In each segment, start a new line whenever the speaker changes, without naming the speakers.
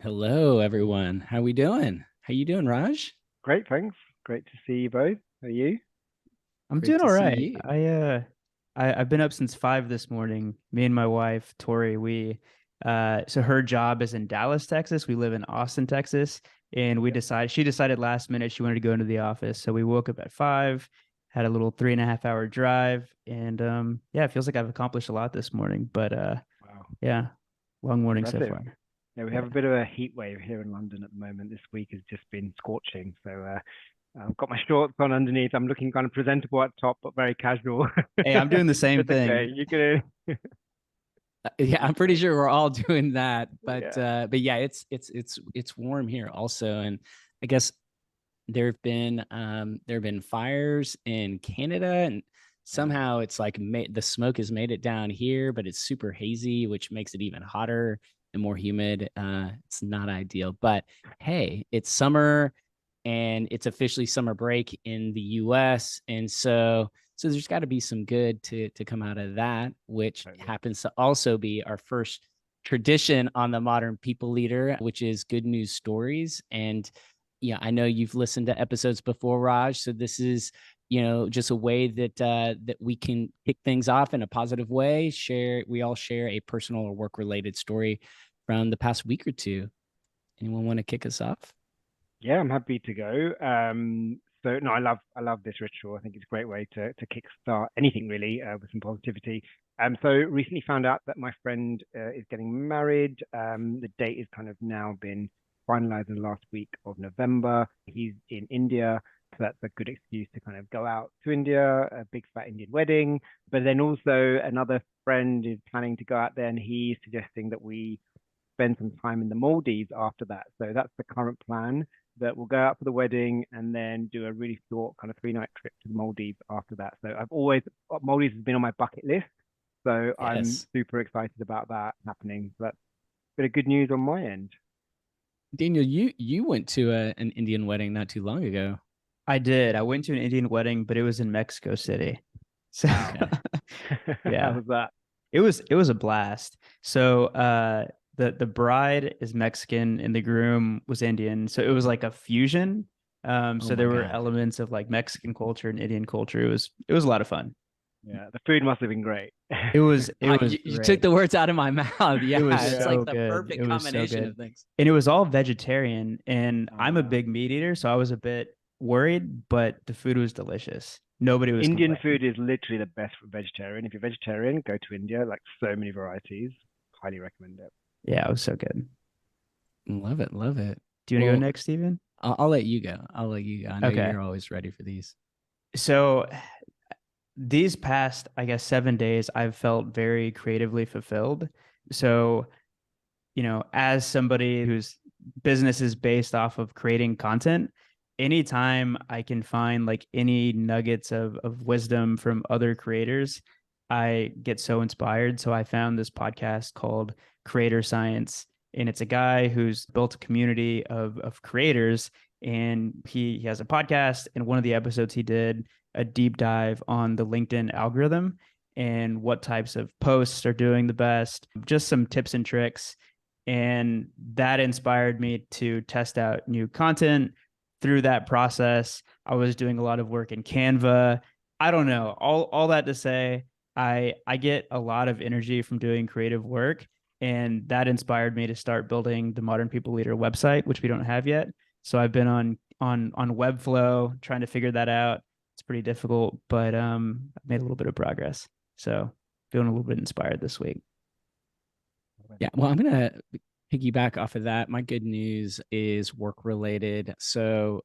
Hello, everyone. How we doing? How you doing, Raj?
Great, thanks. Great to see you both. How are you?
I'm
Great
doing
to
all
see
right.
you.
I've been up since 5 this morning. Me and my wife, Tori, so her job is in Dallas, Texas. We live in Austin, Texas, and
Yep.
she decided last minute she wanted to go into the office. So we woke up at 5, had a little 3.5 hour drive, and yeah, it feels like I've accomplished a lot this morning. But
Wow,
yeah, long morning so
impressive.
far.
Yeah, we
Yeah.
have a bit of a heat wave here in London at the moment. This week has just been scorching. I've got my shorts on underneath. I'm looking kind of presentable at top, but very casual.
Hey, I'm doing the same
It's okay.
thing.
You can.
Yeah,
You
I'm pretty
can.
sure we're all doing that,
Yeah.
but yeah, it's warm here also, and I guess there have been fires in Canada, and
Oh,
somehow it's like the smoke has made it down here, but it's super hazy, which makes it even hotter and more humid. It's not ideal, but hey, it's summer and it's officially summer break in the US. And so there's got to be some good to come out of that, which
totally.
happens to also be our first tradition on the Modern People Leader, which is good news stories. And yeah, I know you've listened to episodes before, Raj. So this is, just a way that we can kick things off in a positive way. We all share a personal or work related story from the past week or two. Anyone want to kick us off?
Yeah, I'm happy to go. So no, I love this ritual. I think it's a great way to kickstart anything really with some positivity. So recently found out that my friend is getting married. The date is kind of now been finalized in the last week of November. He's in India, so that's a good excuse to kind of go out to India, a big fat Indian wedding. But then also another friend is planning to go out there, and he's suggesting that we spend some time in the Maldives after that. So that's the current plan, that we'll go out for the wedding and then do a really short kind of 3 night trip to the Maldives after that. So Maldives has been on my bucket list. So I'm
Yes.
super excited about that happening. So that's a bit of good news on my end.
Daniel, you went to an Indian wedding not too long ago.
I did. I went to an Indian wedding, but it was in Mexico City. So
Wow.
Okay.
yeah.
How was that?
It was a blast. So the bride is Mexican and the groom was Indian. So it was like a fusion.
Oh
So
my
there were
God.
elements of like Mexican culture and Indian culture. It was a lot of fun.
Yeah, the food must have been great.
It was
You took
great.
the words out of my mouth.
It
Yeah,
was
it's
Yeah.
like
so
the
good. It
perfect
was so
combination
good.
of things.
And it was all vegetarian. And I'm a
Uh,
big meat eater, so I was a bit worried, but the food was delicious. Nobody was
Indian
complaining.
food is literally the best for vegetarian. If you're vegetarian, go to India. Like so many varieties. Highly recommend it.
Yeah, it was so good.
Love it, love it.
Do you want to go
Well,
next, Steven?
I'll let you go. I'll let you go. I know
Okay.
you're always ready for these.
So these past, I guess, 7 days, I've felt very creatively fulfilled. So, as somebody whose business is based off of creating content, anytime I can find like any nuggets of wisdom from other creators, I get so inspired. So I found this podcast called Creator Science, and it's a guy who's built a community of creators, and he has a podcast. And one of the episodes he did a deep dive on the LinkedIn algorithm and what types of posts are doing the best, just some tips and tricks. And that inspired me to test out new content. Through that process, I was doing a lot of work in Canva. I don't know. All that to say, I get a lot of energy from doing creative work, and that inspired me to start building the Modern People Leader website, which we don't have yet. So I've been on Webflow trying to figure that out. It's pretty difficult, but I've made a little bit of progress. So feeling a little bit inspired this week.
Yeah, well, I'm gonna piggyback off of that. My good news is work related. So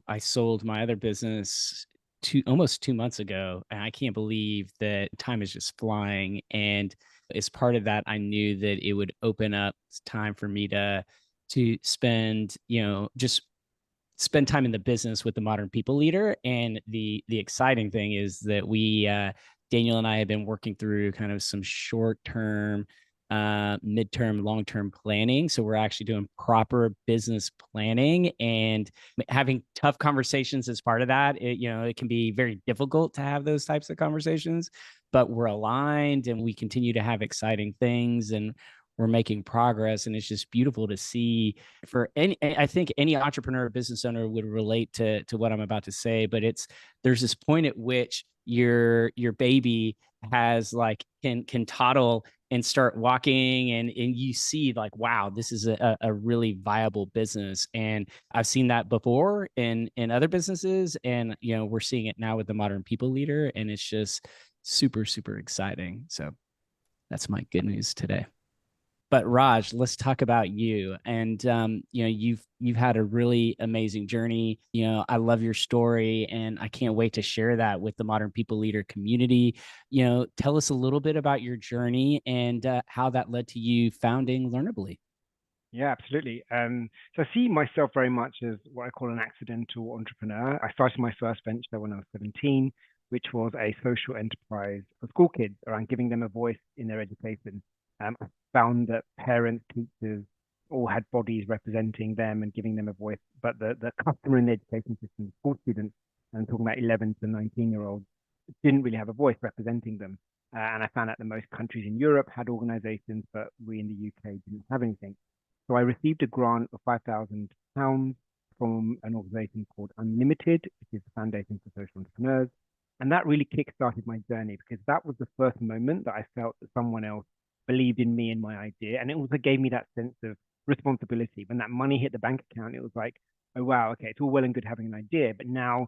I sold my other business almost 2 months ago, and I can't believe that time is just flying. And as part of that, I knew that it would open up time for me to spend, just spend time in the business with the Modern People Leader. And the exciting thing is that we Daniel and I have been working through kind of some short term, midterm, long term planning. So we're actually doing proper business planning and having tough conversations as part of that. It can be very difficult to have those types of conversations, but we're aligned and we continue to have exciting things. And we're making progress. And it's just beautiful to see. For any, I think any entrepreneur or business owner would relate to what I'm about to say, but there's this point at which your baby has like can toddle and start walking, and you see like, wow, this is a really viable business. And I've seen that before in other businesses, and we're seeing it now with the Modern People Leader, and it's just super, super exciting. So that's my good news today. But Raj, let's talk about you. And you've had a really amazing journey. I love your story, and I can't wait to share that with the Modern People Leader community. Tell us a little bit about your journey and how that led to you founding Learnerbly.
Yeah, absolutely. So I see myself very much as what I call an accidental entrepreneur. I started my first venture when I was 17, which was a social enterprise for school kids around giving them a voice in their education. I found that parents, teachers, all had bodies representing them and giving them a voice, but the customer in the education system, the school students, and I'm talking about 11 to 19-year-olds, didn't really have a voice representing them. And I found out that most countries in Europe had organizations, but we in the UK didn't have anything. So I received a grant of £5,000 from an organization called Unlimited, which is the Foundation for Social Entrepreneurs. And that really kickstarted my journey, because that was the first moment that I felt that someone else believed in me and my idea. And it also gave me that sense of responsibility. When that money hit the bank account, it was like, oh, wow, okay, it's all well and good having an idea, but now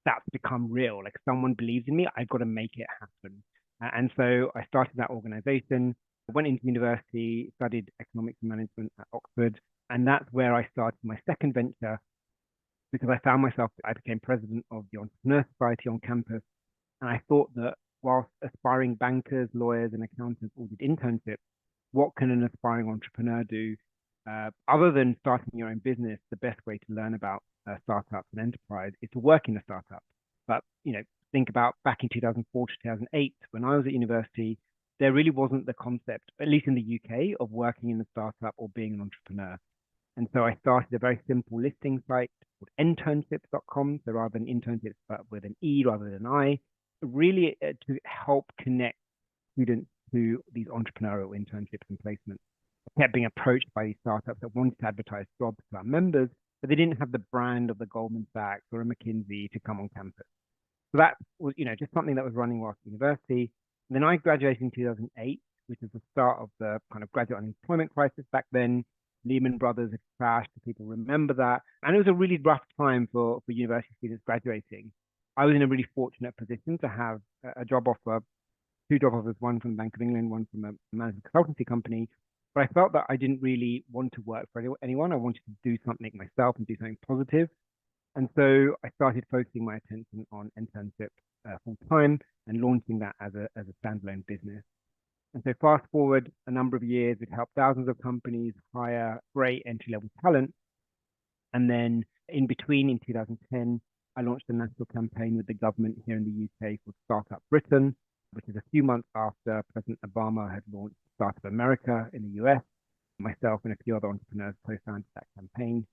that's become real. Like, someone believes in me, I've got to make it happen. And so I started that organization. I went into university, studied economics and management at Oxford, and that's where I started my second venture, because I found myself, I became president of the Entrepreneur Society on campus, and I thought that whilst aspiring bankers, lawyers, and accountants all did internships, what can an aspiring entrepreneur do? Other than starting your own business, the best way to learn about startups and enterprise is to work in a startup. But, think about back in 2004 to 2008, when I was at university, there really wasn't the concept, at least in the UK, of working in a startup or being an entrepreneur. And so I started a very simple listing site called internships.com. So rather than internships, but with an E rather than I, really to help connect students to these entrepreneurial internships and placements. I kept being approached by these startups that wanted to advertise jobs to our members, but they didn't have the brand of the Goldman Sachs or a McKinsey to come on campus. So that was, just something that was running whilst at university. And then I graduated in 2008, which is the start of the kind of graduate unemployment crisis back then. Lehman Brothers had crashed, people remember that. And it was a really rough time for university students graduating. I was in a really fortunate position to have a job offer, two job offers, one from the Bank of England, one from a management consultancy company. But I felt that I didn't really want to work for anyone. I wanted to do something myself and do something positive. And so I started focusing my attention on internship full time and launching that as a standalone business. And so fast forward a number of years, we've helped thousands of companies hire great entry-level talent. And then in between, in 2010, I launched a national campaign with the government here in the UK called Startup Britain, which is a few months after President Obama had launched Startup America in the US. Myself and a few other entrepreneurs co-founded that campaign.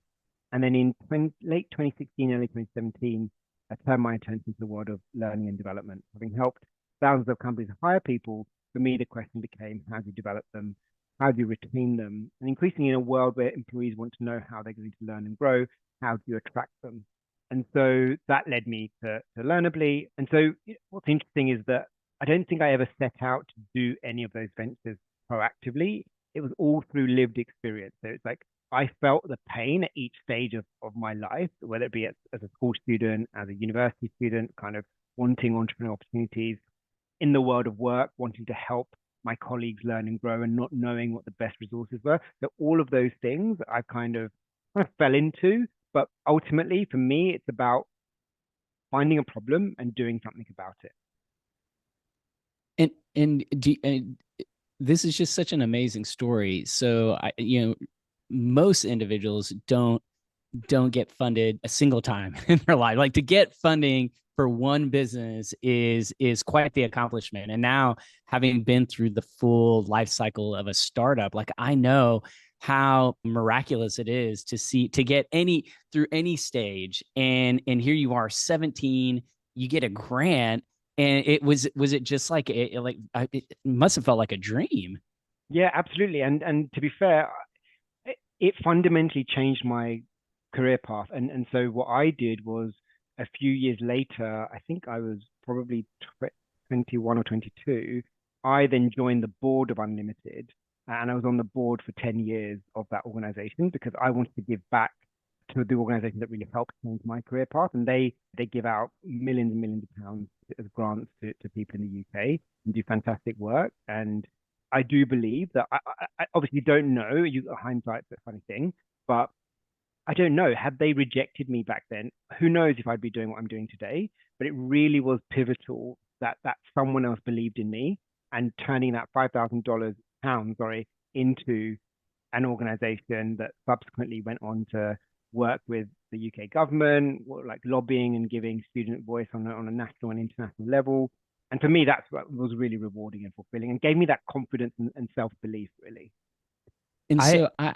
And then in late 2016, early 2017, I turned my attention to the world of learning and development. Having helped thousands of companies hire people, for me, the question became, how do you develop them? How do you retain them? And increasingly in a world where employees want to know how they're going to learn and grow, how do you attract them? And so that led me to Learnerbly. And so what's interesting is that I don't think I ever set out to do any of those ventures proactively. It was all through lived experience. So it's like, I felt the pain at each stage of my life, whether it be as a school student, as a university student, kind of wanting entrepreneurial opportunities, in the world of work, wanting to help my colleagues learn and grow and not knowing what the best resources were. So all of those things I kind of fell into. But ultimately, for me, it's about finding a problem and doing something about it.
And this is just such an amazing story. So most individuals don't get funded a single time in their life. Like, to get funding for one business is quite the accomplishment. And now, having been through the full life cycle of a startup, like, I know how miraculous it is to get through any stage. And here you are, 17, you get a grant. And was it just like it must have felt like a dream?
Yeah, absolutely. And to be fair, it fundamentally changed my career path. And so what I did was a few years later, I think I was probably 21 or 22, I then joined the board of Unlimited, and I was on the board for 10 years of that organization because I wanted to give back to the organization that really helped change my career path. And they give out millions and millions of pounds as grants to people in the UK and do fantastic work. And I do believe that I obviously don't know. Hindsight's a funny thing, but I don't know. Had they rejected me back then, who knows if I'd be doing what I'm doing today? But it really was pivotal that someone else believed in me and turning that £5,000 sorry, into an organization that subsequently went on to work with the UK government, like lobbying and giving student voice on a national and international level. And for me, that's what was really rewarding and fulfilling and gave me that confidence and self-belief, really.
And
I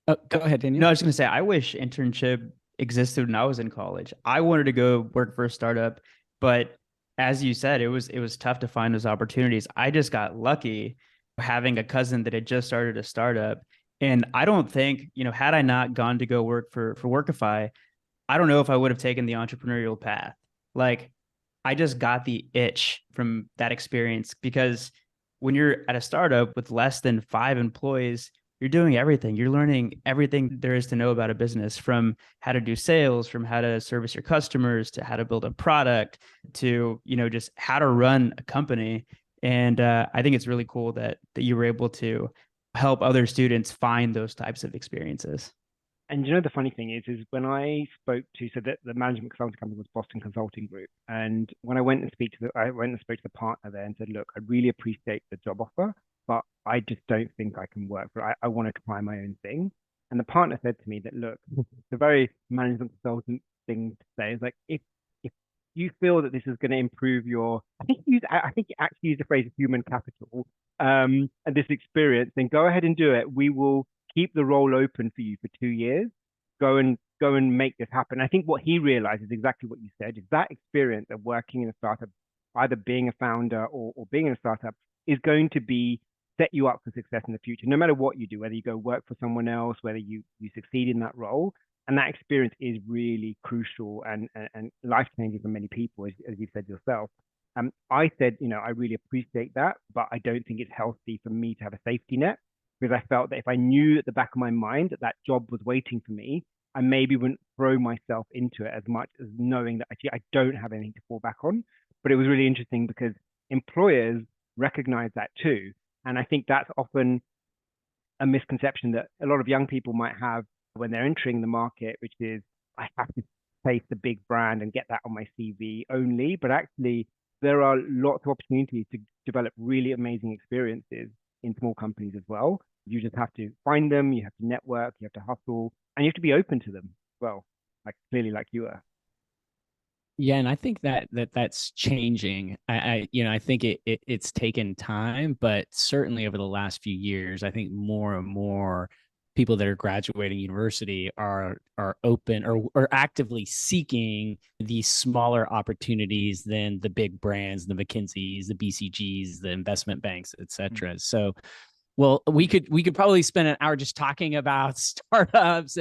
so go ahead, Daniel.
No, I was going to say, I wish internship existed when I was in college. I wanted to go work for a startup, but as you said, it was tough to find those opportunities. I just got lucky having a cousin that had just started a startup. And I don't think, had I not gone to go work for Workify, I don't know if I would have taken the entrepreneurial path. Like, I just got the itch from that experience because when you're at a startup with less than 5 employees, you're doing everything. You're learning everything there is to know about a business, from how to do sales, from how to service your customers, to how to build a product, to, just how to run a company. And I think it's really cool that you were able to help other students find those types of experiences.
And you know the funny thing is when I spoke to so the management consulting company was Boston Consulting Group, and when I went and spoke to the partner there and said, look, I really appreciate the job offer, but I just don't think I can work for it. I want to try my own thing. And the partner said to me that, look, it's a very management consultant thing to say. Is like if you feel that this is going to improve your, I think you actually used the phrase human capital, and this experience, then go ahead and do it. We will keep the role open for you for 2 years. Go and make this happen. I think what he realized is exactly what you said, is that experience of working in a startup, either being a founder or being in a startup, is going to be set you up for success in the future, no matter what you do, whether you go work for someone else, whether you succeed in that role. And that experience is really crucial and life changing for many people, as you said yourself. I said, I really appreciate that, but I don't think it's healthy for me to have a safety net, because I felt that if I knew at the back of my mind that that job was waiting for me, I maybe wouldn't throw myself into it as much, as knowing that actually I don't have anything to fall back on. But it was really interesting because employers recognize that too. And I think that's often a misconception that a lot of young people might have when they're entering the market, which is, I have to face the big brand and get that on my CV only. But actually, there are lots of opportunities to develop really amazing experiences in small companies as well. You just have to find them, you have to network, you have to hustle, and you have to be open to them as well, like clearly like you are.
Yeah, and I think that's changing. I think it's taken time, but certainly over the last few years, I think more and more people that are graduating university are open or actively seeking these smaller opportunities than the big brands, the McKinseys, the BCGs, the investment banks, et cetera. So well, we could probably spend an hour just talking about startups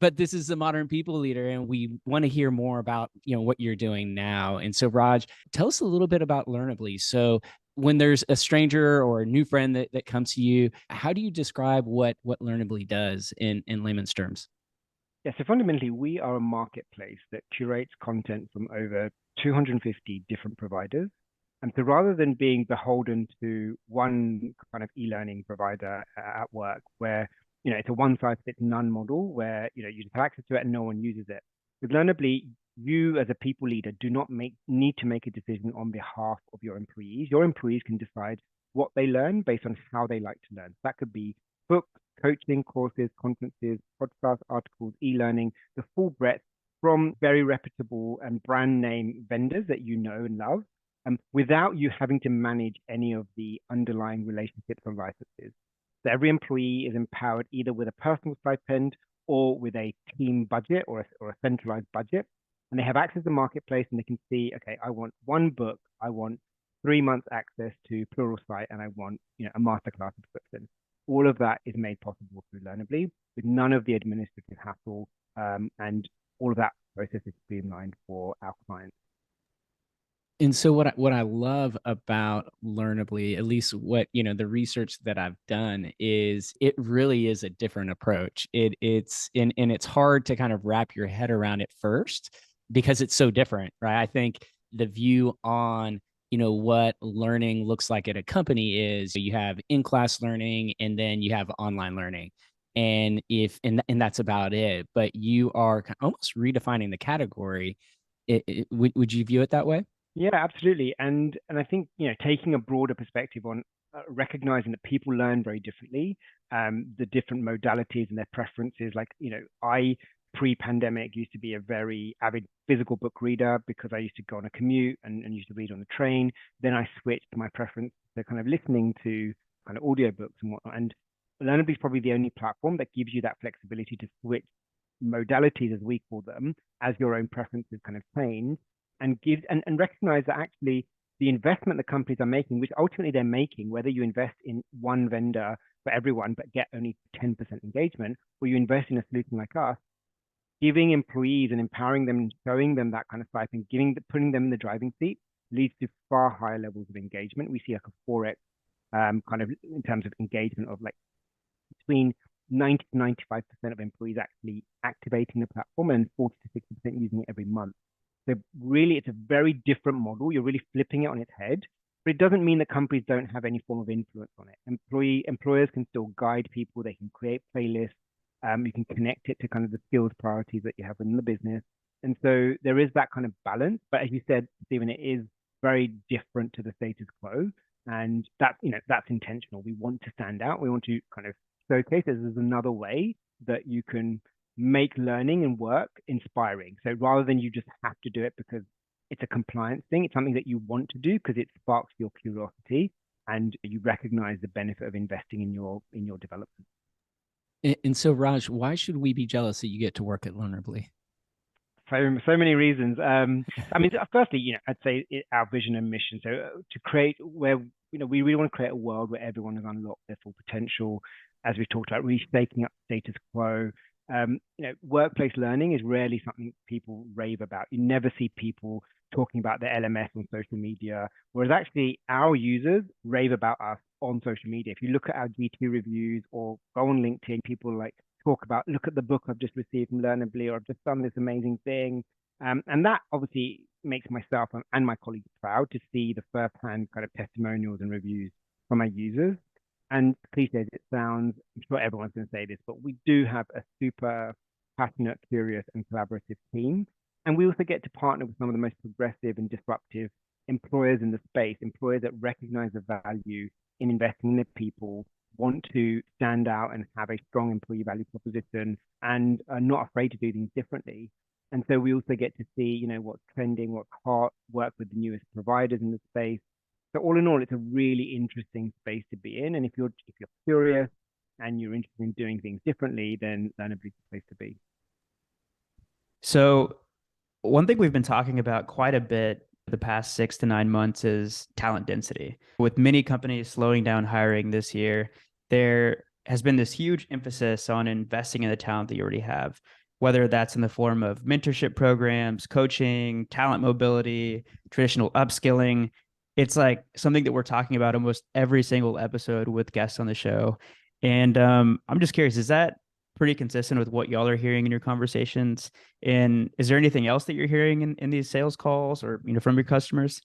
but this is a modern people leader and we want to hear more about, what you're doing now. And so Raj, tell us a little bit about Learnerbly. So when there's a stranger or a new friend that comes to you, how do you describe what Learnerbly does in layman's terms?
Yeah, so fundamentally, we are a marketplace that curates content from over 250 different providers. And so rather than being beholden to one kind of e-learning provider at work where, it's a one size fits none model where, you just have access to it and no one uses it. With Learnably, you as a people leader do not need to make a decision on behalf of your employees. Your employees can decide what they learn based on how they like to learn. That could be books, coaching, courses, conferences, podcasts, articles, e-learning, the full breadth from very reputable and brand name vendors that you know and love, without you having to manage any of the underlying relationships or licenses. So every employee is empowered either with a personal stipend or with a team budget or a centralized budget. And they have access to the marketplace and they can see, okay, I want one book, I want 3 months access to Pluralsight and I want, a masterclass subscription. All of that is made possible through Learnerbly with none of the administrative hassle, and all of that process is streamlined for our clients.
And so what I love about Learnably, at least what, the research that I've done, is it really is a different approach. It's hard to kind of wrap your head around it first because it's so different, right? I think the view on, what learning looks like at a company is you have in-class learning and then you have online learning. And that's about it. But you are almost redefining the category. Would you view it that way?
Yeah, absolutely. And I think, taking a broader perspective on recognizing that people learn very differently, the different modalities and their preferences. Like, I pre-pandemic used to be a very avid physical book reader because I used to go on a commute and used to read on the train. Then I switched my preference to kind of listening to kind of audiobooks and whatnot. And Learnably is probably the only platform that gives you that flexibility to switch modalities, as we call them, as your own preferences kind of change, and recognize that actually the investment the companies are making, which ultimately they're making, whether you invest in one vendor for everyone but get only 10% engagement, or you invest in a solution like us, giving employees and empowering them and showing them that kind of stuff and putting them in the driving seat leads to far higher levels of engagement. We see like a 4x kind of in terms of engagement of like between 90 to 95% of employees actually activating the platform and 40 to 60% using it every month. So really, it's a very different model. You're really flipping it on its head, but it doesn't mean that companies don't have any form of influence on it. Employers can still guide people. They can create playlists. You can connect it to kind of the skills priorities that you have in the business. And so there is that kind of balance. But as you said, Stephen, it is very different to the status quo. And that's intentional. We want to stand out. We want to kind of showcase this as another way that you can make learning and work inspiring. So rather than you just have to do it because it's a compliance thing, it's something that you want to do because it sparks your curiosity and you recognize the benefit of investing in your development.
And so, Raj, why should we be jealous that you get to work at Learnerbly?
So many reasons. I mean, firstly, I'd say our vision and mission. So to create where, we really want to create a world where everyone has unlocked their full potential, as we talked about, really shaking up status quo. Workplace learning is rarely something people rave about. You never see people talking about their LMS on social media, whereas actually our users rave about us on social media. If you look at our G2 reviews or go on LinkedIn, people like talk about, look at the book I've just received from Learnerbly, or I've just done this amazing thing. And that obviously makes myself and my colleagues proud to see the first-hand kind of testimonials and reviews from our users. And cliche as it sounds, I'm sure everyone's going to say this, but we do have a super passionate, curious, and collaborative team. And we also get to partner with some of the most progressive and disruptive employers in the space, employers that recognize the value in investing in their people, want to stand out and have a strong employee value proposition, and are not afraid to do things differently. And so we also get to see, what's trending, what's hot, work with the newest providers in the space. So all in all, it's a really interesting space to be in. And if you're curious and you're interested in doing things differently, then Learnerbly is the place to be.
So one thing we've been talking about quite a bit the past 6 to 9 months is talent density. With many companies slowing down hiring this year, there has been this huge emphasis on investing in the talent that you already have, whether that's in the form of mentorship programs, coaching, talent mobility, traditional upskilling. It's like something that we're talking about almost every single episode with guests on the show. And I'm just curious, is that pretty consistent with what y'all are hearing in your conversations? And is there anything else that you're hearing in these sales calls or, from your customers?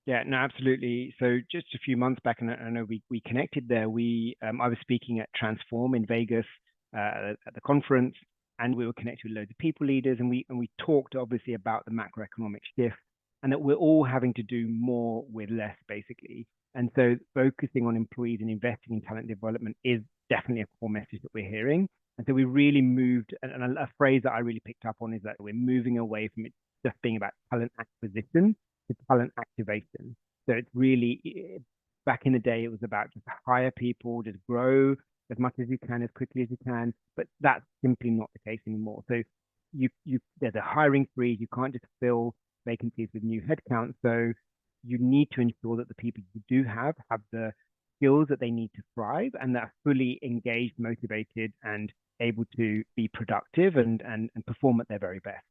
Yeah, no, absolutely. So just a few months back, and I know we connected there. I was speaking at Transform in Vegas at the conference, and we were connected with loads of people leaders, and we talked obviously about the macroeconomic shift, and that we're all having to do more with less, basically. And so focusing on employees and investing in talent development is definitely a core message that we're hearing. And so we really moved, and a phrase that I really picked up on is that we're moving away from it just being about talent acquisition to talent activation. So it's really, back in the day, it was about just hire people, just grow as much as you can, as quickly as you can. But that's simply not the case anymore. So there's a hiring freeze. You can't just fill vacancies with new headcount. So you need to ensure that the people you do have the skills that they need to thrive, and that are fully engaged, motivated, and able to be productive and perform at their very best.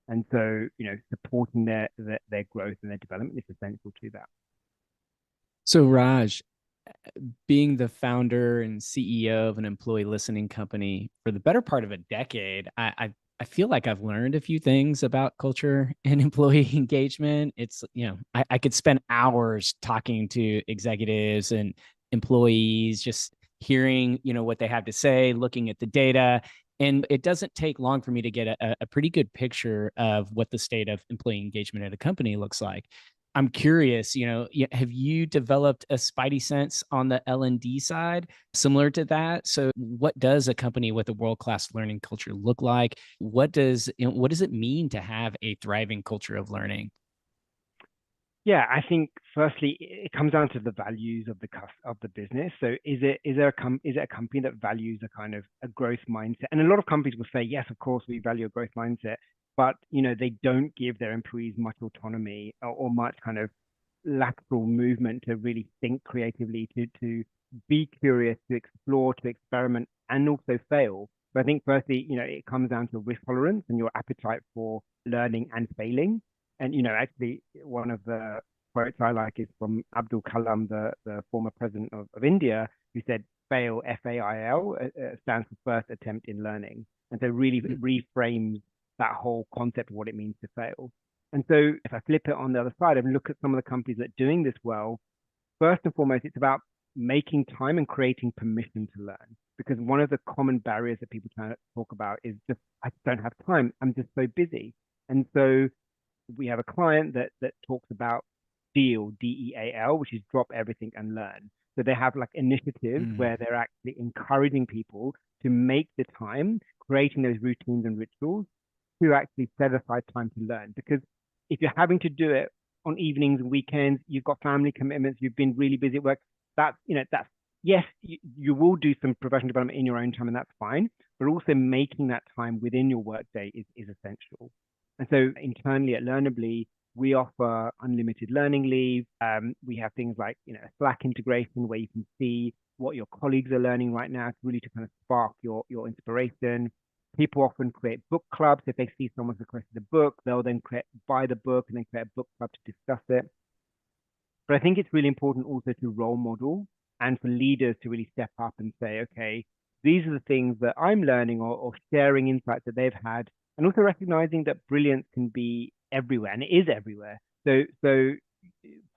And so, supporting their growth and their development is essential to that.
So Raj, being the founder and CEO of an employee listening company for the better part of a decade, I feel like I've learned a few things about culture and employee engagement. It's, I could spend hours talking to executives and employees, just hearing, what they have to say, looking at the data. And it doesn't take long for me to get a pretty good picture of what the state of employee engagement at a company looks like. I'm curious, have you developed a spidey sense on the L&D side similar to that? So what does a company with a world-class learning culture look like? What does it mean to have a thriving culture of learning?
Yeah, I think firstly, it comes down to the values of the business. So is it a company that values a kind of a growth mindset? And a lot of companies will say, yes, of course, we value a growth mindset, but they don't give their employees much autonomy or much kind of lateral movement to really think creatively, to be curious, to explore, to experiment, and also fail. But I think firstly, it comes down to risk tolerance and your appetite for learning and failing. And actually, one of the quotes I like is from Abdul Kalam, the former president of India, who said, "Fail, FAIL, stands for first attempt in learning." And so really reframes that whole concept of what it means to fail. And so if I flip it on the other side and look at some of the companies that are doing this well, first and foremost, it's about making time and creating permission to learn. Because one of the common barriers that people try to talk about is just, I don't have time. I'm just so busy. And so we have a client that talks about DEAL, DEAL, which is drop everything and learn. So they have like initiatives where they're actually encouraging people to make the time, creating those routines and rituals to actually set aside time to learn. Because if you're having to do it on evenings and weekends, you've got family commitments, you've been really busy at work, that's yes, you will do some professional development in your own time, and that's fine, but also making that time within your workday is essential. And so internally at Learnerbly, we offer unlimited learning leave. We have things like, a Slack integration where you can see what your colleagues are learning right now to really kind of spark your inspiration. People often create book clubs. If they see someone's requested a book, they'll then buy the book and then create a book club to discuss it. But I think it's really important also to role model and for leaders to really step up and say, okay, these are the things that I'm learning, or sharing insights that they've had, and also recognizing that brilliance can be everywhere, and it is everywhere. So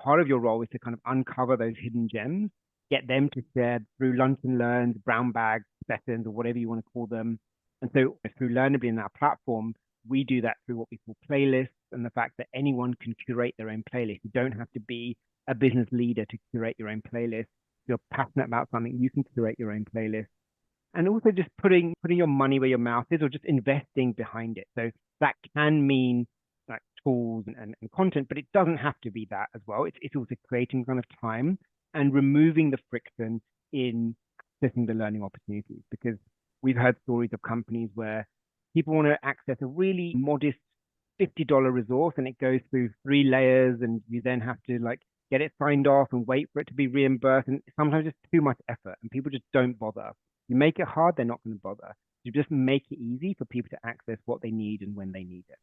part of your role is to kind of uncover those hidden gems, get them to share through lunch and learns, brown bag sessions, or whatever you want to call them. And so through Learnerbly in our platform, we do that through what we call playlists, and the fact that anyone can curate their own playlist. You don't have to be a business leader to curate your own playlist. If you're passionate about something, you can curate your own playlist. And also just putting your money where your mouth is, or just investing behind it. So that can mean like tools and content, but it doesn't have to be that as well. It's also creating kind of time and removing the friction in accessing the learning opportunities. Because we've heard stories of companies where people want to access a really modest $50 resource, and it goes through 3 layers, and you then have to like get it signed off and wait for it to be reimbursed. And sometimes it's too much effort, and people just don't bother. You make it hard, they're not going to bother. You just make it easy for people to access what they need and when they need it.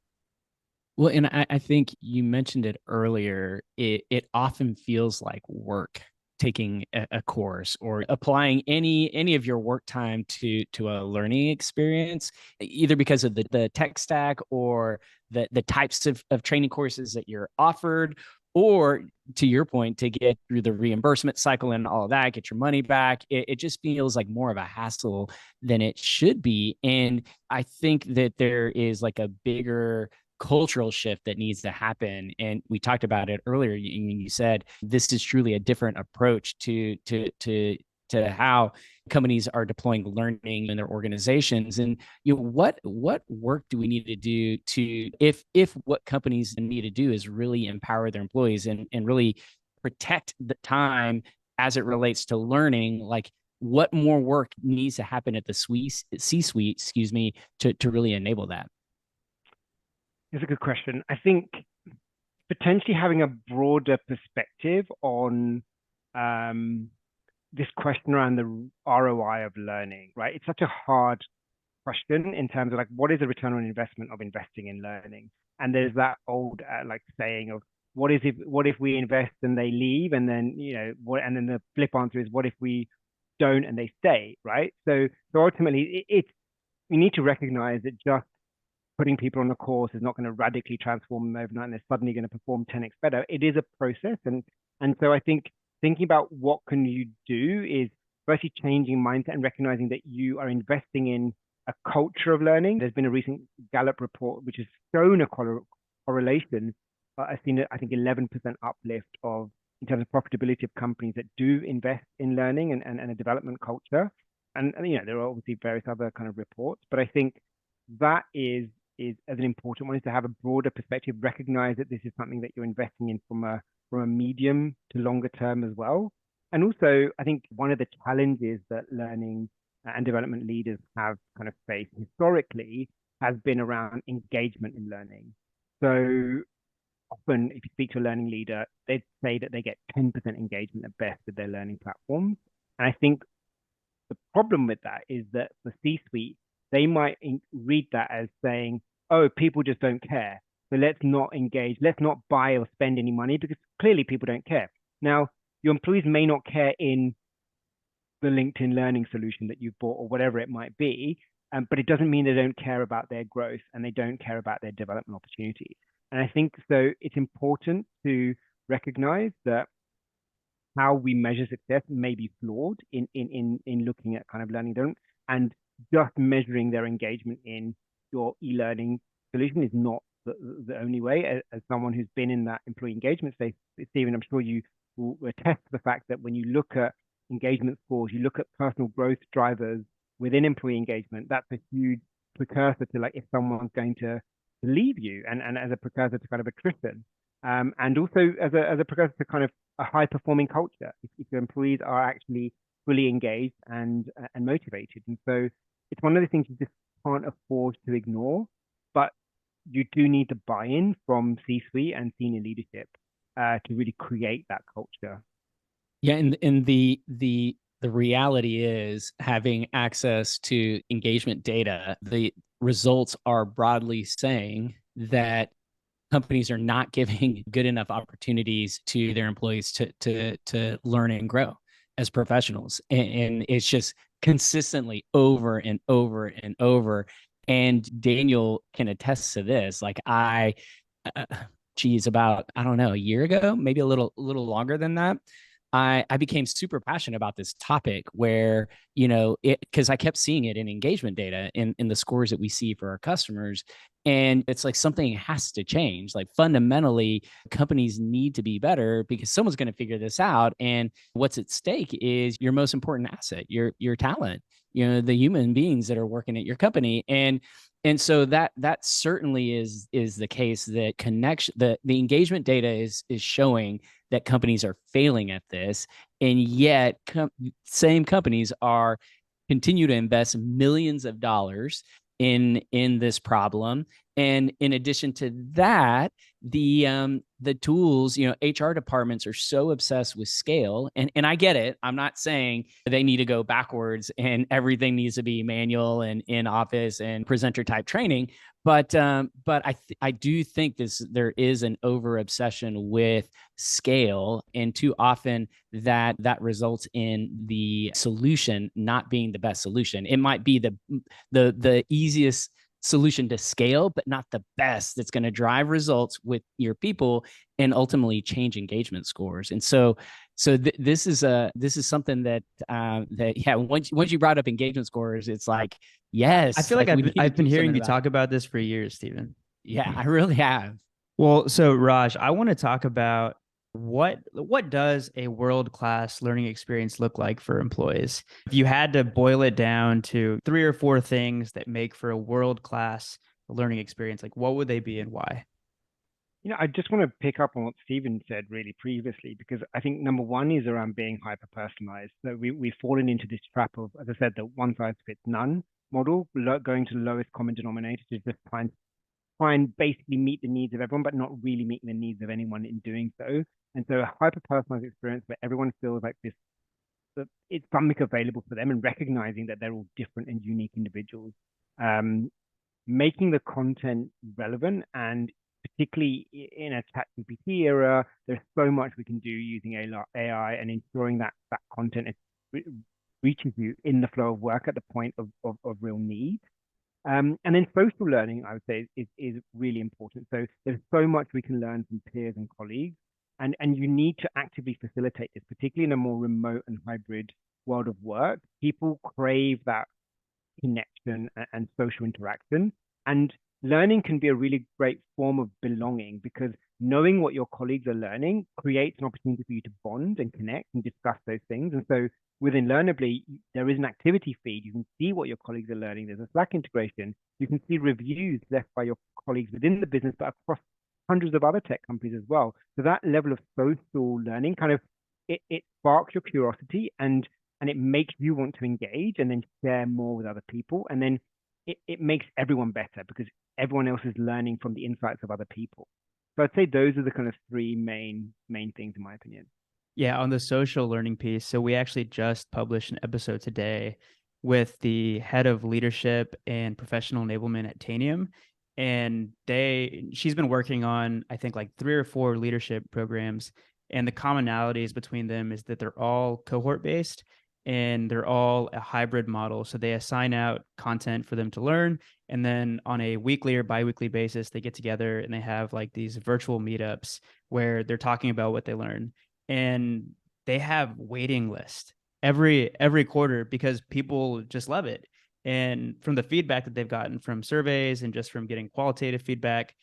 Well, and I think you mentioned it earlier. It often feels like work, taking a course or applying any of your work time to a learning experience, either because of the tech stack or the types of training courses that you're offered, or to your point, to get through the reimbursement cycle and all of that, get your money back. It just feels like more of a hassle than it should be. And I think that there is like a bigger cultural shift that needs to happen. And we talked about it earlier. You said this is truly a different approach to how companies are deploying learning in their organizations. And what work do we need to do to, if what companies need to do is really empower their employees and really protect the time as it relates to learning, like what more work needs to happen at the C-suite, to really enable that?
It's a good question. I think potentially having a broader perspective on this question around the ROI of learning, right? It's such a hard question in terms of like, what is the return on investment of investing in learning? And there's that old like saying of what if we invest and they leave, and then and then the flip answer is what if we don't and they stay, right? So ultimately it's we need to recognize that just putting people on a course is not going to radically transform them overnight and they're suddenly going to perform 10x better. It is a process, and so I think thinking about what can you do is firstly changing mindset and recognizing that you are investing in a culture of learning. There's been a recent Gallup report which has shown a correlation. I've seen, I think, 11% uplift of in terms of profitability of companies that do invest in learning and a development culture. And there are obviously various other kind of reports, but I think that is as an important one is to have a broader perspective, recognize that this is something that you're investing in from a medium to longer term as well. And also, I think one of the challenges that learning and development leaders have kind of faced historically has been around engagement in learning. So often, if you speak to a learning leader, they'd say that they get 10% engagement at best with their learning platforms. And I think the problem with that is that the C-suite, they might read that as saying, oh, people just don't care. So let's not engage. Let's not buy or spend any money because clearly people don't care. Now, your employees may not care in the LinkedIn learning solution that you've bought or whatever it might be, but it doesn't mean they don't care about their growth and they don't care about their development opportunities. And I think so it's important to recognize that how we measure success may be flawed in looking at kind of learning them, and just measuring their engagement in your e-learning solution is not the only way. As someone who's been in that employee engagement space, Stephen, I'm sure you will attest to the fact that when you look at engagement scores, you look at personal growth drivers within employee engagement, that's a huge precursor to like if someone's going to leave you, and as a precursor to kind of attrition. And also as a precursor to kind of a high performing culture, if your employees are actually fully engaged and motivated. And so it's one of the things you just can't afford to ignore, but you do need the buy-in from C-suite and senior leadership to really create that culture.
Yeah, and the reality is having access to engagement data, the results are broadly saying that companies are not giving good enough opportunities to their employees to learn and grow as professionals. And it's just consistently over and over and over. And Daniel can attest to this. Like about, I don't know, a year ago, maybe a little longer than that, I became super passionate about this topic where, because I kept seeing it in engagement data in the scores that we see for our customers. And it's like something has to change. Like fundamentally, companies need to be better because someone's going to figure this out. And what's at stake is your most important asset, your talent, the human beings that are working at your company. And so that certainly is the case. That connection, the engagement data is showing that companies are failing at this, and yet same companies are continue to invest millions of dollars in this problem. And in addition to that, the tools, HR departments are so obsessed with scale, and I get it. I'm not saying they need to go backwards and everything needs to be manual and in office and presenter type training, but I do think there is an over obsession with scale, and too often that results in the solution not being the best solution. It might be the easiest solution to scale, but not the best that's going to drive results with your people and ultimately change engagement scores. And so this is something that once you brought up engagement scores, it's like, yes,
I feel like I've been hearing you talk about this for years, Stephen.
Yeah, I really have.
Well, so Raj, I want to talk about what does a world-class learning experience look like for employees? If you had to boil it down to 3 or 4 things that make for a world-class learning experience, like what would they be and why?
I just want to pick up on what Stephen said really previously, because I think number one is around being hyper-personalized. So we've fallen into this trap of, as I said, the one size fits none model, going to the lowest common denominator to just find try and basically meet the needs of everyone, but not really meeting the needs of anyone in doing so. And so a hyper-personalized experience where everyone feels like this, that it's something available for them, and recognizing that they're all different and unique individuals. Making the content relevant, and particularly in a ChatGPT era, there's so much we can do using AI, and ensuring that that content reaches you in the flow of work at the point of real need. And then social learning, I would say, is really important. So there's so much we can learn from peers and colleagues, and you need to actively facilitate this, particularly in a more remote and hybrid world of work. People crave that connection and social interaction. And learning can be a really great form of belonging, because knowing what your colleagues are learning creates an opportunity for you to bond and connect and discuss those things. And so within Learnerbly, there is an activity feed. You can see what your colleagues are learning. There's a Slack integration. You can see reviews left by your colleagues within the business, but across hundreds of other tech companies as well. So that level of social learning kind of, it sparks your curiosity, and it makes you want to engage and then share more with other people. And then it makes everyone better, because everyone else is learning from the insights of other people. So I'd say those are the kind of three main things, in my opinion.
Yeah, on the social learning piece. So we actually just published an episode today with the head of leadership and professional enablement at Tanium. And she's been working on, I think, like 3 or 4 leadership programs. And the commonalities between them is that they're all cohort based, and they're all a hybrid model. So they assign out content for them to learn. And then on a weekly or biweekly basis, they get together and they have like these virtual meetups where they're talking about what they learn. And they have waiting list every quarter, because people just love it. And from the feedback that they've gotten from surveys and just from getting qualitative feedback,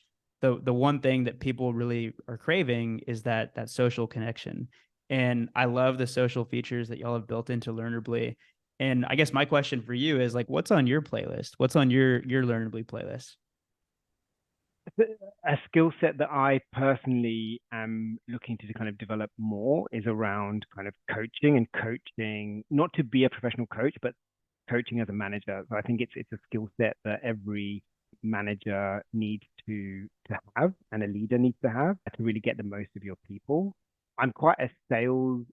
the one thing that people really are craving is that social connection. And I love the social features that y'all have built into Learnerbly. And I guess my question for you is, like, what's on your playlist? What's on your Learnerbly playlist?
A skill set that I personally am looking to kind of develop more is around kind of coaching, not to be a professional coach, but coaching as a manager. So I think it's a skill set that every manager needs to have, and a leader needs to have, to really get the most of your people. I'm quite a sales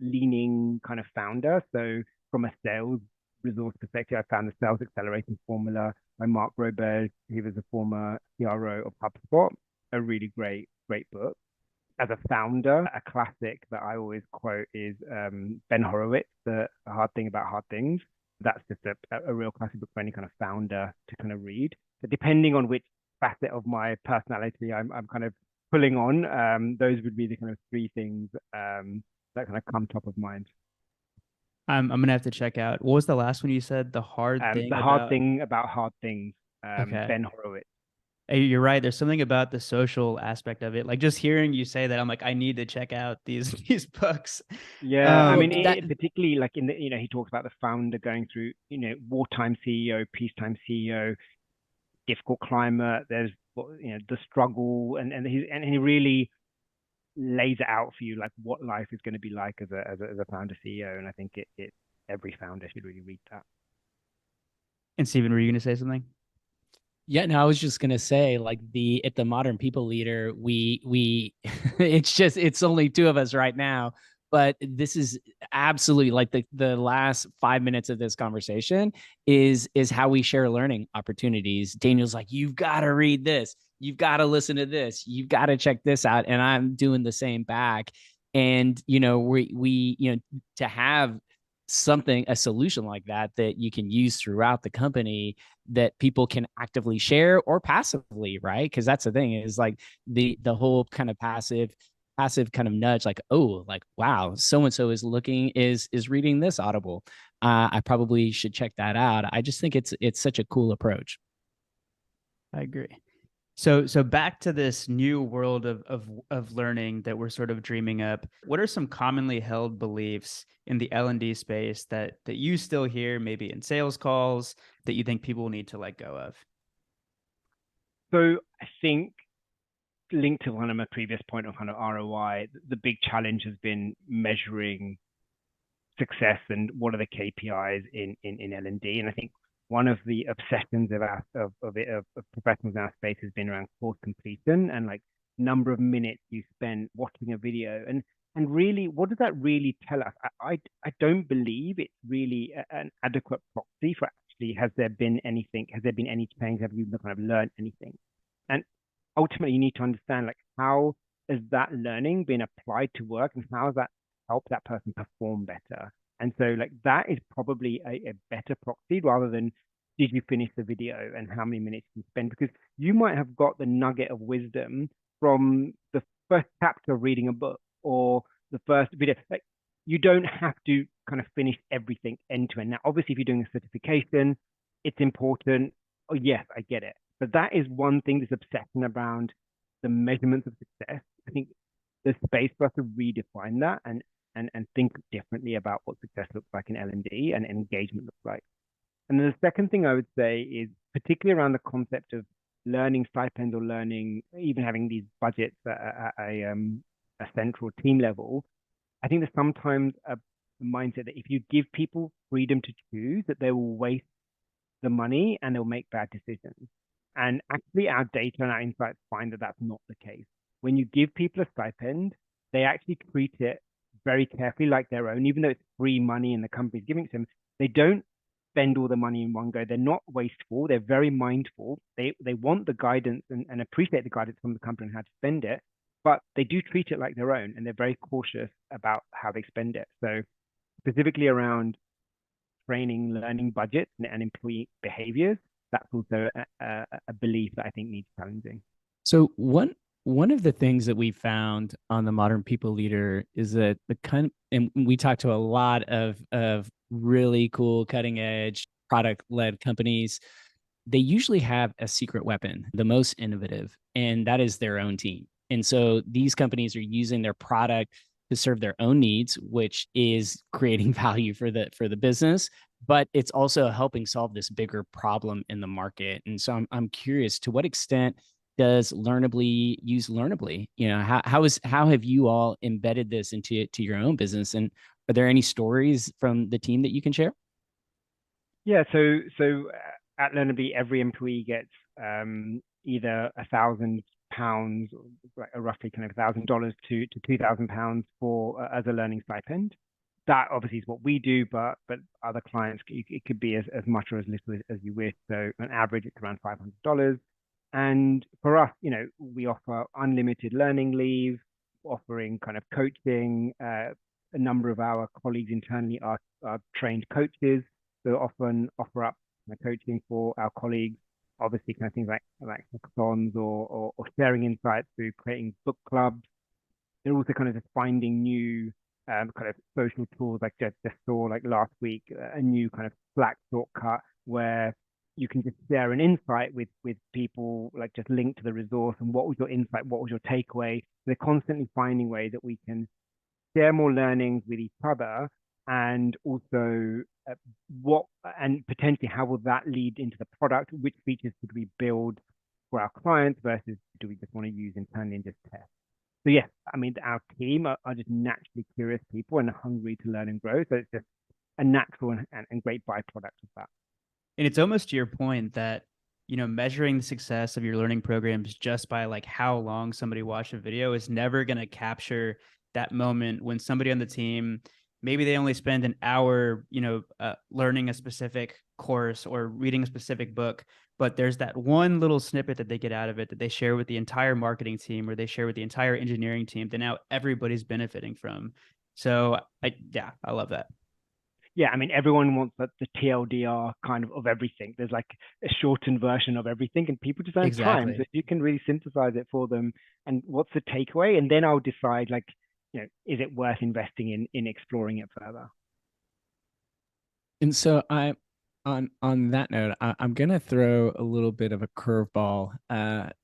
leaning kind of founder. So from a sales resource perspective, I found the Sales Acceleration Formula by Mark Roberge. He was a former CRO of HubSpot, a really great book. As a founder, a classic that I always quote is Ben Horowitz, The Hard Thing About Hard Things. That's just a real classic book for any kind of founder to kind of read. But depending on which facet of my personality I'm kind of pulling on, those would be the kind of 3 things that kind of come top of mind.
I'm gonna have to check out. What was the last one you said? The hard thing.
The hard thing about hard things.
Okay.
Ben Horowitz.
Hey, you're right. There's something about the social aspect of it. Like, just hearing you say that, I'm like, I need to check out these books.
Yeah, I mean, particularly like in the, he talks about the founder going through, wartime CEO, peacetime CEO, difficult climate. There's the struggle, and he really lays it out for you, like what life is going to be like as a founder CEO. And I think it every founder should really read that.
And Stephen, were you going to say something?
Yeah, no, I was just gonna say, like, at the Modern People Leader, we it's only 2 of us right now, but this is absolutely like the last 5 minutes of this conversation is how we share learning opportunities. Daniel's like, you've got to read this, you've got to listen to this, you've got to check this out, and I'm doing the same back. And we to have a solution like that you can use throughout the company, that people can actively share or passively, right? Because that's the thing, is like the whole kind of passive kind of nudge, like, oh, like, wow, so and so is reading this Audible, I probably should check that out. I just think it's such a cool approach.
I agree. So back to this new world of learning that we're sort of dreaming up. What are some commonly held beliefs in the L&D space that you still hear, maybe in sales calls, that you think people need to let go of?
So I think, linked to one of my previous point of kind of ROI, the big challenge has been measuring success and what are the KPIs in L&D. And I think one of the obsessions of professionals in our space has been around course completion and like number of minutes you spend watching a video. And really, what does that really tell us? I don't believe it's really an adequate proxy for actually, has there been any change? Have you kind of learned anything? And ultimately, you need to understand like how has that learning been applied to work and how has that helped that person perform better? And so like that is probably a better proxy rather than did you finish the video and how many minutes you spend? Because you might have got the nugget of wisdom from the first chapter of reading a book or the first video. Like you don't have to kind of finish everything end to end. Now, obviously, if you're doing a certification, it's important. Oh, yes, I get it. But that is one thing, this obsession around the measurements of success. I think there's space for us to redefine that and think differently about what success looks like in L&D and engagement looks like. And then the second thing I would say is particularly around the concept of learning stipends or learning, even having these budgets at a central team level. I think there's sometimes a mindset that if you give people freedom to choose, that they will waste the money and they'll make bad decisions. And actually, our data and our insights find that that's not the case. When you give people a stipend, they actually treat it very carefully like their own, even though it's free money and the company's giving it to them. They don't spend all the money in one go. They're not wasteful. They're very mindful. They want the guidance and appreciate the guidance from the company on how to spend it, but they do treat it like their own, and they're very cautious about how they spend it. So specifically around training, learning budgets and employee behaviors, that's also a belief that I think needs challenging.
So one of the things that we found on the Modern People Leader is that and we talked to a lot of really cool cutting edge product led companies. They usually have a secret weapon, the most innovative, and that is their own team. And so these companies are using their product to serve their own needs, which is creating value for the business, but it's also helping solve this bigger problem in the market. And so I'm curious, to what extent does Learnerbly use Learnerbly? You know, how have you all embedded this into your own business? And are there any stories from the team that you can share?
Yeah, so at Learnerbly, every employee gets either £1,000, like roughly kind of $1,000 to £2,000 for as a learning stipend. That obviously is what we do, but other clients, it could be as much or as little as you wish. So on average, it's around $500. And for us, you know, we offer unlimited learning leave, offering kind of coaching. A number of our colleagues internally are trained coaches, so often offer up coaching for our colleagues. Obviously, kind of things like hackathons or sharing insights through creating book clubs. They're also kind of just finding new kind of social tools. Like just saw like last week a new kind of Slack shortcut where you can just share an insight with people, like just link to the resource and what was your insight, what was your takeaway. They're constantly finding ways that we can share more learnings with each other, and also and potentially how will that lead into the product? Which features should we build for our clients versus do we just want to use internally and just test? So yeah, I mean, our team are just naturally curious people and hungry to learn and grow. So it's just a natural and great byproduct of that.
And it's almost to your point that, you know, measuring the success of your learning programs just by like how long somebody watched a video is never going to capture that moment when somebody on the team, maybe they only spend an hour, you know, learning a specific course or reading a specific book, but there's that one little snippet that they get out of it that they share with the entire marketing team or they share with the entire engineering team that now everybody's benefiting from. So I love that.
Yeah, I mean, everyone wants the TLDR kind of everything. There's like a shortened version of everything, and people just don't have time. So you can really synthesize it for them. And what's the takeaway? And then I'll decide, like, you know, is it worth investing in exploring it further?
And so on that note, I'm gonna throw a little bit of a curveball.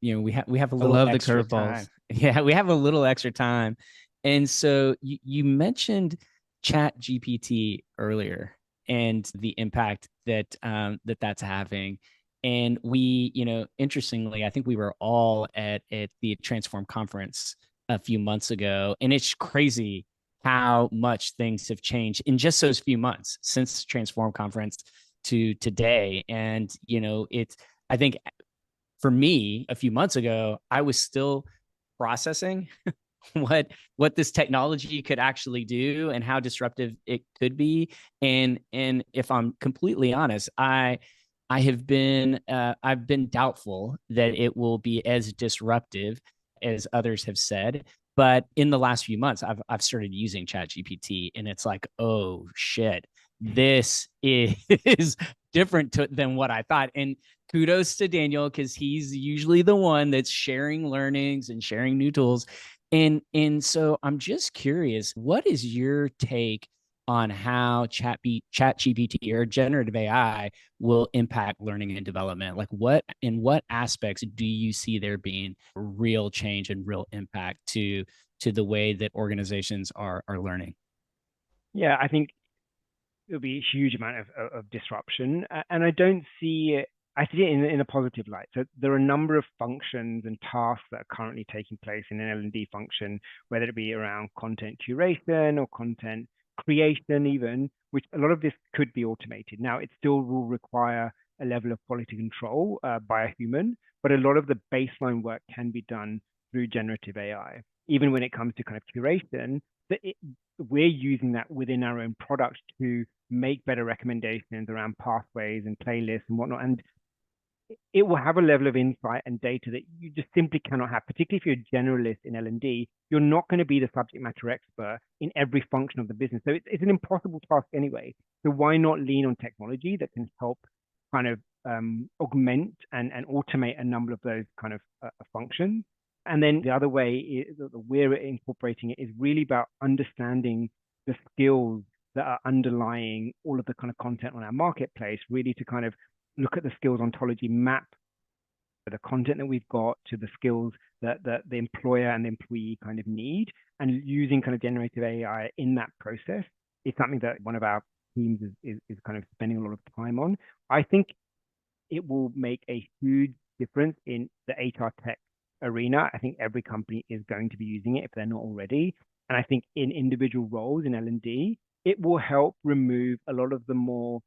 You know, we have a little
I love
extra
the curveballs.
time. Yeah, we have a little extra time. And so you mentioned Chat GPT earlier and the impact that that's having. And we, you know, interestingly, I think we were all at the Transform conference a few months ago, and it's crazy how much things have changed in just those few months since Transform conference. to today. And, I think for me, a few months ago, I was still processing what this technology could actually do and how disruptive it could be. And if I'm completely honest, I've been doubtful that it will be as disruptive as others have said. But in the last few months, I've started using ChatGPT, and it's like, oh shit, this is different than what I thought. And kudos to Daniel, because he's usually the one that's sharing learnings and sharing new tools. And so I'm just curious, what is your take on how ChatGPT or generative AI will impact learning and development? Like in what aspects do you see there being real change and real impact to the way that organizations are learning?
Yeah, I think it'll be a huge amount of disruption, and I don't see it. I see it in a positive light. So there are a number of functions and tasks that are currently taking place in an L&D function, whether it be around content curation or content creation even, which a lot of this could be automated. Now, it still will require a level of quality control by a human, but a lot of the baseline work can be done through generative AI. Even when it comes to kind of curation, we're using that within our own product to make better recommendations around pathways and playlists and whatnot. And it will have a level of insight and data that you just simply cannot have, particularly if you're a generalist in L&D. You're not going to be the subject matter expert in every function of the business. So it's an impossible task anyway. So why not lean on technology that can help kind of augment and automate a number of those kind of functions? And then the other way that we're incorporating it is really about understanding the skills that are underlying all of the kind of content on our marketplace, really to kind of look at the skills ontology, map the content that we've got to the skills that the employer and the employee kind of need, and using kind of generative AI in that process is something that one of our teams is kind of spending a lot of time on. I think it will make a huge difference in the HR tech arena. I think every company is going to be using it if they're not already. And I think in individual roles in L&D, it will help remove a lot of the more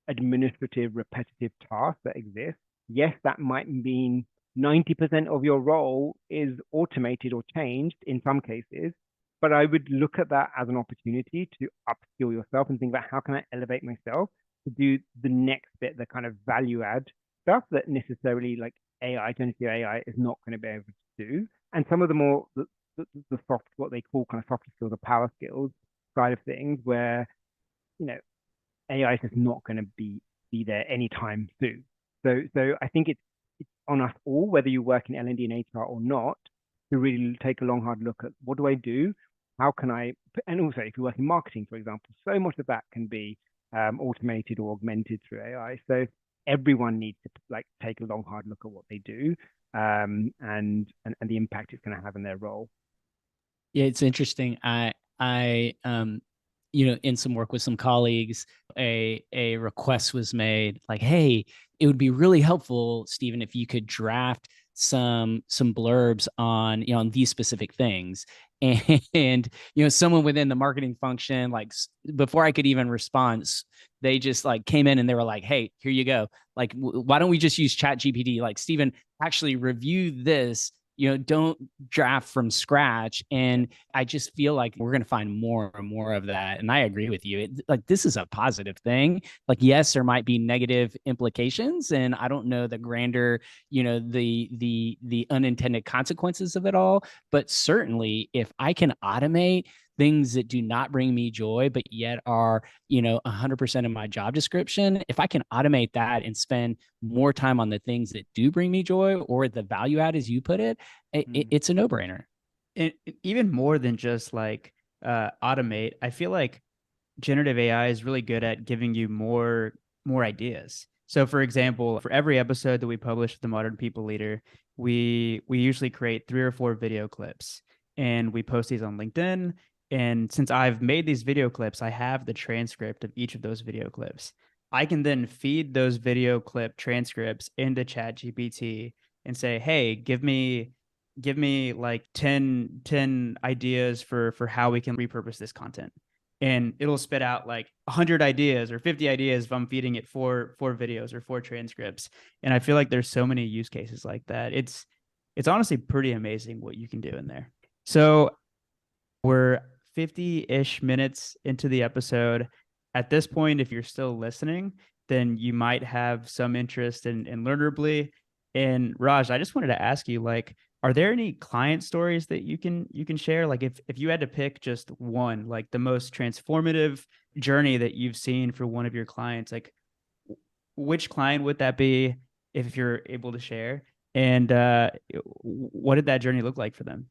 administrative, repetitive tasks that exist. Yes, that might mean 90% of your role is automated or changed in some cases, but I would look at that as an opportunity to upskill yourself and think about how can I elevate myself to do the next bit, the kind of value add stuff that necessarily like generative AI is not going to be able to do. And some of the more, the soft, what they call kind of soft skills or power skills side of things, where, AI is just not going to be there anytime soon. So I think it's on us all, whether you work in L&D and HR or not, to really take a long, hard look at what do I do? How can I, and also if you work in marketing, for example, so much of that can be automated or augmented through AI. So everyone needs to take a long, hard look at what they do and the impact it's going to have in their role.
Yeah, it's interesting. I in some work with some colleagues, a request was made like, hey, it would be really helpful, Stephen, if you could draft some blurbs on, on these specific things. And, someone within the marketing function, like before I could even respond, they just like came in and they were like, hey, here you go. Like, why don't we just use ChatGPT? Like, Stephen, actually review this, don't draft from scratch. And I just feel like we're going to find more and more of that. And I agree with you. This is a positive thing. Like, yes, there might be negative implications, and I don't know the grander, the unintended consequences of it all. But certainly if I can automate things that do not bring me joy, but yet are, 100% of my job description, if I can automate that and spend more time on the things that do bring me joy or the value add, as you put it, it's a no-brainer.
Even more than just like automate, I feel like generative AI is really good at giving you more ideas. So for example, for every episode that we publish with the Modern People Leader, we usually create 3 or 4 video clips, and we post these on LinkedIn. And since I've made these video clips, I have the transcript of each of those video clips. I can then feed those video clip transcripts into ChatGPT and say, hey, give me like 10 ideas for how we can repurpose this content. and it'll spit out like 100 ideas or 50 ideas if I'm feeding it four videos or 4 transcripts. And I feel like there's so many use cases like that. It's honestly pretty amazing what you can do in there. So we're 50-ish minutes into the episode. At this point, if you're still listening, then you might have some interest in Learnerbly. And Raj, I just wanted to ask you, like, are there any client stories that you can share? Like if you had to pick just one, like the most transformative journey that you've seen for one of your clients, like which client would that be if you're able to share? And what did that journey look like for them?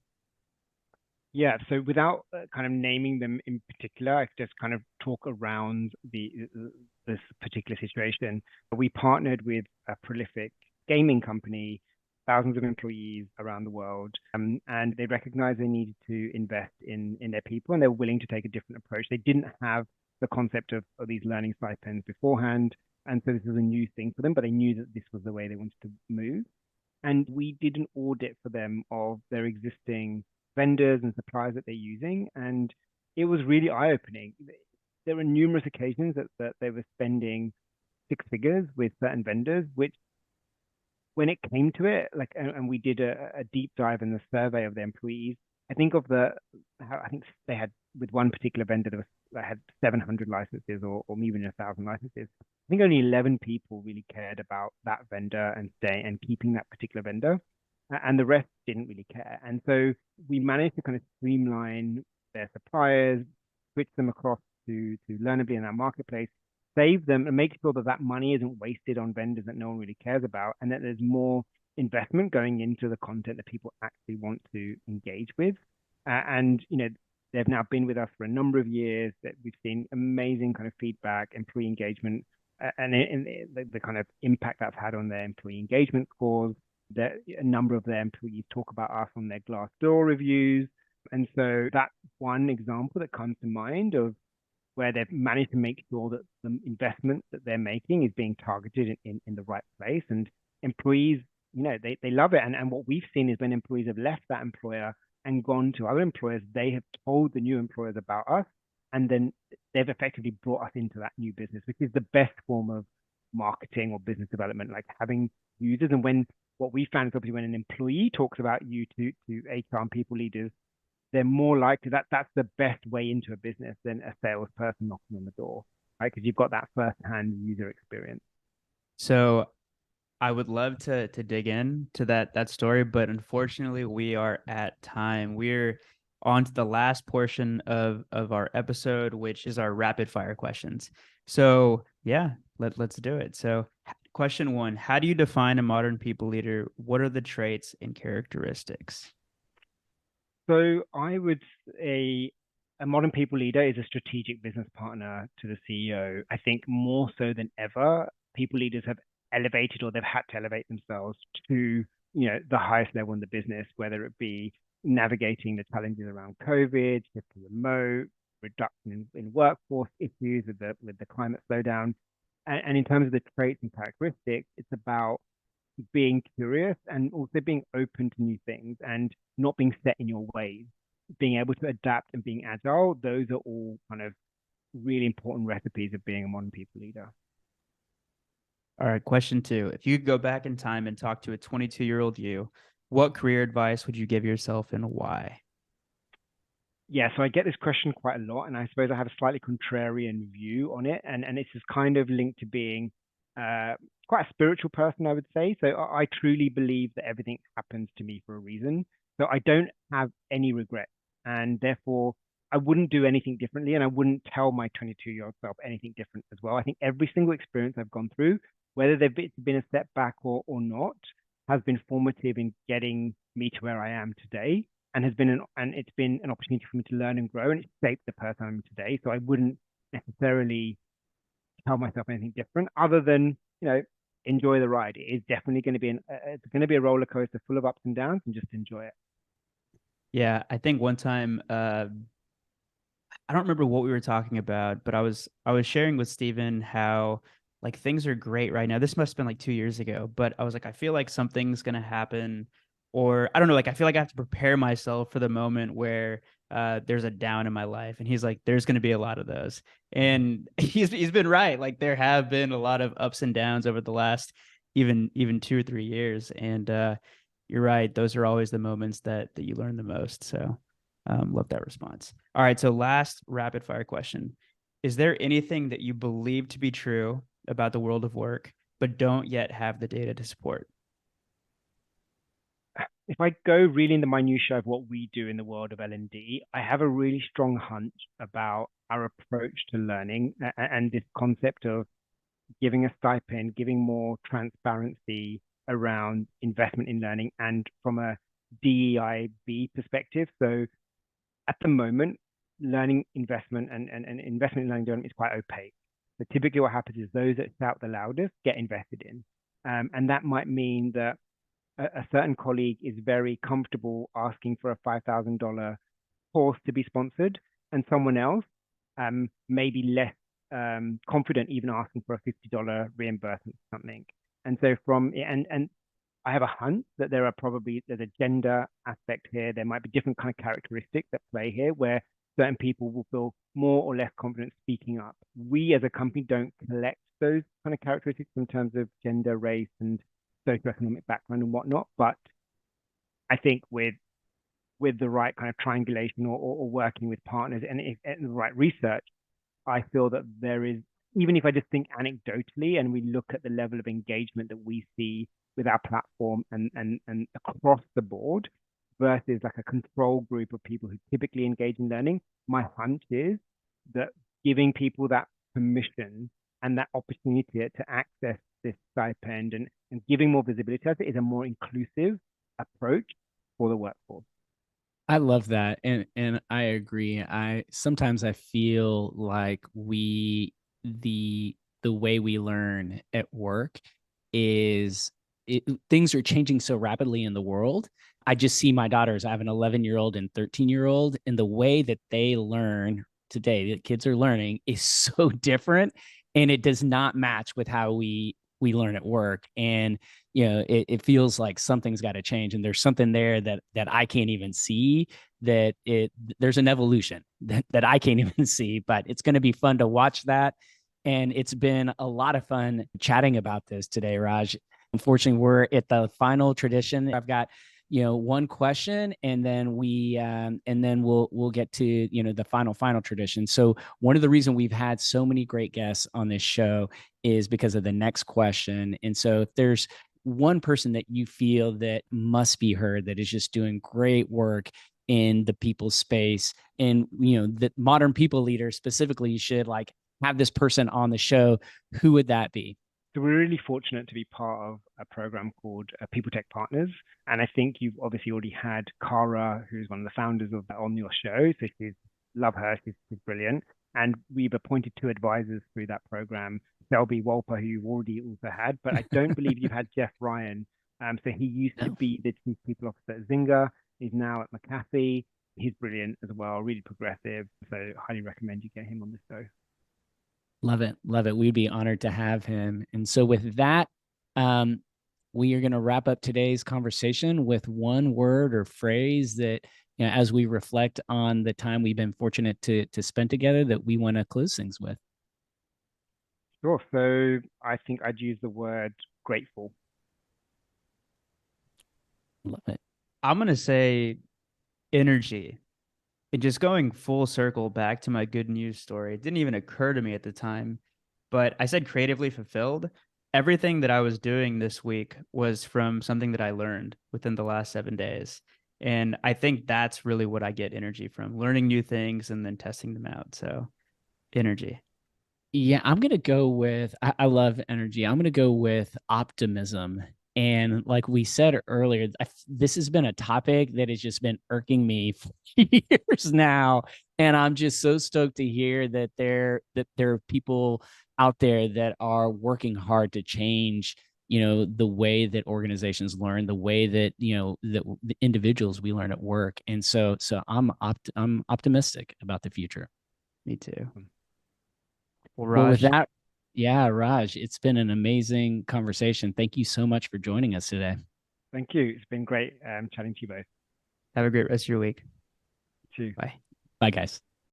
Yeah, so without kind of naming them in particular, I just kind of talk around this particular situation. We partnered with a prolific gaming company, thousands of employees around the world, and they recognized they needed to invest in their people, and they were willing to take a different approach. They didn't have the concept of these learning stipends beforehand, and so this was a new thing for them, but they knew that this was the way they wanted to move. And we did an audit for them of their existing vendors and suppliers that they're using, and it was really eye-opening. There were numerous occasions that they were spending 6 figures with certain vendors, which when it came to it, like, and we did a deep dive in the survey of the employees. I think they had with one particular vendor that had 700 licenses or even 1,000 licenses. I think only 11 people really cared about that vendor and staying and keeping that particular vendor, and the rest didn't really care. And so we managed to kind of streamline their suppliers, switch them across to Learnerbly in our marketplace, save them, and make sure that that money isn't wasted on vendors that no one really cares about, and that there's more investment going into the content that people actually want to engage with. And they've now been with us for a number of years. That we've seen amazing kind of feedback, employee engagement, and the kind of impact that's had on their employee engagement scores. That a number of their employees talk about us on their Glassdoor reviews, and so that's one example that comes to mind of where they've managed to make sure that the investment that they're making is being targeted in the right place. And employees, they love it. And what we've seen is when employees have left that employer and gone to other employers, they have told the new employers about us, and then they've effectively brought us into that new business, which is the best form of marketing or business development, like having users. And when what we found is obviously when an employee talks about you to HR and people leaders, they're more likely that's the best way into a business than a salesperson knocking on the door, right? Because you've got that first-hand user experience.
So I would love to dig in to that story, but unfortunately we are at time. We're on to the last portion of our episode, which is our rapid fire questions. So yeah, let's do it. So question 1, how do you define a modern people leader? What are the traits and characteristics?
So I would say a modern people leader is a strategic business partner to the CEO. I think more so than ever, people leaders have elevated, or they've had to elevate themselves to the highest level in the business, whether it be navigating the challenges around COVID, shift to remote, reduction in workforce issues with the climate slowdown. And in terms of the traits and characteristics, it's about being curious and also being open to new things and not being set in your ways, being able to adapt and being agile. Those are all kind of really important recipes of being a modern people leader.
All right, question 2. If you could go back in time and talk to a 22-year-old you, what career advice would you give yourself and why?
Yeah, so I get this question quite a lot, and I suppose I have a slightly contrarian view on it. And this is kind of linked to being quite a spiritual person, I would say. So I truly believe that everything happens to me for a reason. So I don't have any regrets, and therefore I wouldn't do anything differently, and I wouldn't tell my 22-year-old self anything different as well. I think every single experience I've gone through, whether they've been a setback or not, has been formative in getting me to where I am today, and it's been an opportunity for me to learn and grow, and it's shaped the person I'm today. So I wouldn't necessarily tell myself anything different other than enjoy the ride. It is definitely going to be a roller coaster full of ups and downs, and just enjoy it.
Yeah, I think one time I don't remember what we were talking about, but I was sharing with Steven how like things are great right now. This must have been like 2 years ago, but I was like, I feel like something's gonna happen, or I don't know, like I feel like I have to prepare myself for the moment where there's a down in my life. And he's like, there's going to be a lot of those. And he's been right. Like there have been a lot of ups and downs over the last even 2 or 3 years. And you're right. Those are always the moments that you learn the most. So love that response. All right. So last rapid fire question. Is there anything that you believe to be true about the world of work, but don't yet have the data to support?
If I go really in the minutiae of what we do in the world of L&D, I have a really strong hunch about our approach to learning and this concept of giving a stipend, giving more transparency around investment in learning and from a DEIB perspective. So at the moment, learning investment and investment in learning development is quite opaque. So typically what happens is those that shout the loudest get invested in. And that might mean that a certain colleague is very comfortable asking for a $5,000 course to be sponsored, and someone else may be less confident even asking for a $50 reimbursement or something. And so and I have a hunch that there's a gender aspect here. There might be different kind of characteristics that play here where certain people will feel more or less confident speaking up. We as a company don't collect those kind of characteristics in terms of gender, race, and socioeconomic background and whatnot. But I think with the right kind of triangulation or working with partners and the right research, I feel that there is, even if I just think anecdotally and we look at the level of engagement that we see with our platform and across the board versus like a control group of people who typically engage in learning, my hunch is that giving people that permission and that opportunity to access this stipend and giving more visibility as it is a more inclusive approach for the workforce.
I love that. And I agree. Sometimes I feel like the way we learn at work is things are changing so rapidly in the world. I just see my daughters. I have an 11-year-old and 13-year-old, and the way that they learn today, the kids are learning, is so different, and it does not match with how we learn at work. And it feels like something's got to change, and there's something there that I can't even see. There's an evolution that I can't even see, but it's going to be fun to watch that. And it's been a lot of fun chatting about this today, Raj. Unfortunately, we're at the final tradition. I've got one question, and then we'll get to the final tradition. So one of the reasons we've had so many great guests on this show is because of the next question. And so if there's one person that you feel that must be heard, that is just doing great work in the people space, and that modern people leaders specifically should like have this person on the show, who would that be?
So we're really fortunate to be part of a program called People Tech Partners. And I think you've obviously already had Cara, who's one of the founders of that, on your show. So love her, she's brilliant. And we've appointed 2 advisors through that program, Selby Wolper, who you've already also had, but I don't believe you've had Jeff Ryan. So he used to be the Chief People Officer at Zynga. He's now at McAfee. He's brilliant as well, really progressive. So highly recommend you get him on the show.
Love it. Love it. We'd be honored to have him. And so with that, we are going to wrap up today's conversation with one word or phrase that, as we reflect on the time we've been fortunate to spend together, that we want to close things with.
Sure. So I think I'd use the word grateful.
Love it.
I'm going to say energy. And just going full circle back to my good news story, it didn't even occur to me at the time, but I said creatively fulfilled. Everything that I was doing this week was from something that I learned within the last 7 days. And I think that's really what I get energy from, learning new things and then testing them out. So energy.
Yeah, I'm going to go with, I love energy. I'm going to go with optimism. And like we said earlier, this has been a topic that has just been irking me for years now. And I'm just so stoked to hear that there are people out there that are working hard to change, the way that organizations learn, the way that, that the individuals we learn at work. And so I'm optimistic about the future.
Me too.
Well, Raj, with that, yeah, Raj, it's been an amazing conversation. Thank you so much for joining us today.
Thank you. It's been great chatting to you both.
Have a great rest of your week.
too.
Bye.
Bye, guys.